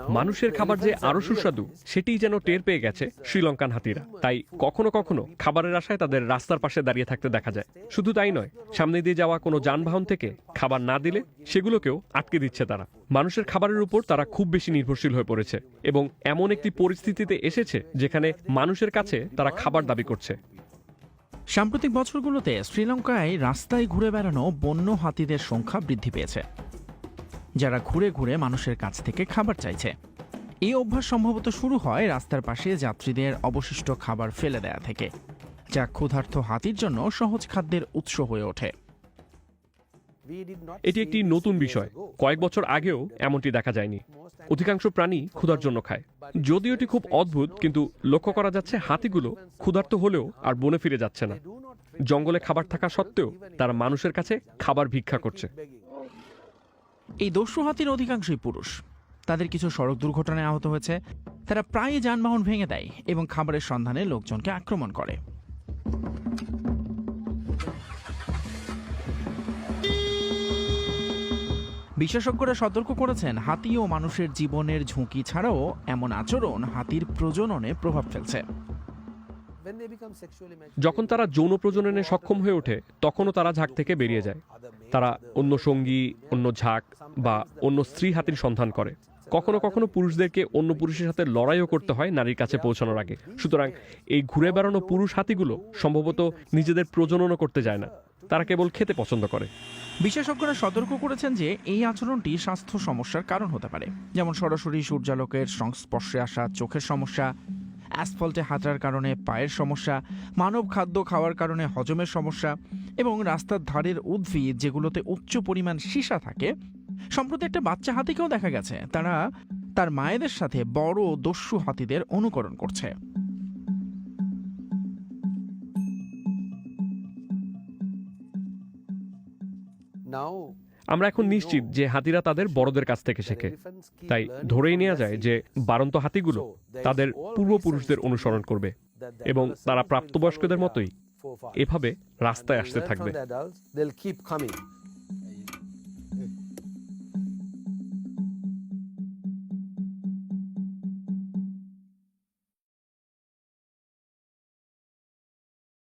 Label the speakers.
Speaker 1: মানুষের খাবার যে আরো সুস্বাদু সেটিই যেন টের পেয়ে গেছে শ্রীলঙ্কান হাতিরা। তাই কখনো কখনো খাবারের আশায় তাদের রাস্তার পাশে দাঁড়িয়ে থাকতে দেখা যায়। শুধু তাই নয়, সামনে দিয়ে যাওয়া কোনো যানবাহন থেকে খাবার না দিলে সেগুলোকেও আটকে দিচ্ছে তারা। মানুষের খাবারের উপর তারা খুব বেশি নির্ভরশীল হয়ে পড়েছে এবং এমন একটি পরিস্থিতিতে এসেছে যেখানে মানুষের কাছে তারা খাবার দাবি করছে।
Speaker 2: সাম্প্রতিক বছরগুলোতে শ্রীলঙ্কায় রাস্তায় ঘুরে বেড়ানো বন্য হাতিদের সংখ্যা বৃদ্ধি পেয়েছে, যারা ঘুরে ঘুরে মানুষের কাছ থেকে খাবার চাইছে। এই অভ্যাস সম্ভবত শুরু হয় রাস্তার পাশে যাত্রীদের অবশিষ্ট খাবার ফেলে দেয়া থেকে, যা ক্ষুধার্ত হাতির জন্য সহজ খাদ্যের উৎস হয়ে ওঠে।
Speaker 1: এটি একটি নতুন বিষয়, কয়েক বছর আগেও এমনটি দেখা যায়নি। অধিকাংশ প্রাণী ক্ষুধার জন্য খায়। যদিও এটি খুব অদ্ভুত, কিন্তু লক্ষ্য করা যাচ্ছে হাতিগুলো ক্ষুধার্ত হলেও আর বনে ফিরে যাচ্ছে না। জঙ্গলে খাবার থাকা সত্ত্বেও তারা মানুষের কাছে খাবার ভিক্ষা করছে।
Speaker 2: এই দস্যু হাতির অধিকাংশই পুরুষ। তাদের কিছু সড়ক দুর্ঘটনায় আহত হয়েছে। তারা প্রায়ই যানবাহন ভেঙে দেয় এবং খাবারের সন্ধানে লোকজনকে আক্রমণ করে। বিশেষজ্ঞরা সতর্ক করেছেন, হাতি ও মানুষের জীবনের ঝুঁকি ছাড়াও এমন আচরণ হাতির প্রজননে প্রভাব ফেলছে।
Speaker 1: যখন তারা যৌন প্রজননে সক্ষম হয়ে ওঠে, তখনও তারা ঝাঁক থেকে বেরিয়ে যায়। তারা অন্য সঙ্গী, অন্য ঝাঁক বা অন্য স্ত্রী হাতির সন্ধান করে। কখনো কখনো পুরুষদেরকে অন্য পুরুষের সাথে লড়াইও করতে হয় নারীর কাছে পৌঁছানোর আগে। সুতরাং এই ঘুরে বেড়ানো পুরুষ হাতিগুলো সম্ভবত নিজেদের প্রজননও করতে যায় না, তারা কেবল খেতে পছন্দ করে।
Speaker 2: বিশেষজ্ঞরা সতর্ক করেছেন যে এই আচরণটি স্বাস্থ্য সমস্যার কারণ হতে পারে, যেমন সরাসরি সূর্যালোকের সংস্পর্শে আসা চোখের সমস্যা, অ্যাসফল্টে হাঁটার কারণে পায়ের সমস্যা, মানব খাদ্য খাওয়ার কারণে হজমের সমস্যা এবং রাস্তার ধারের উদ্ভিদ যেগুলোতে উচ্চ পরিমাণ সীসা থাকে। সম্প্রতি একটা বাচ্চা হাতিকেও দেখা গেছে তারা তার মায়েদের সাথে বড় দস্যু হাতিদের অনুকরণ করছে।
Speaker 1: আমরা এখন নিশ্চিত যে হাতিরা তাদের বড়দের কাছ থেকে শেখে। তাই ধরেই নেওয়া যায় যে বারন্ত হাতিগুলো তাদের পূর্বপুরুষদের অনুসরণ করবে এবং তারা প্রাপ্তবয়স্কদের মতোই এভাবে রাস্তায় আসতে থাকবে।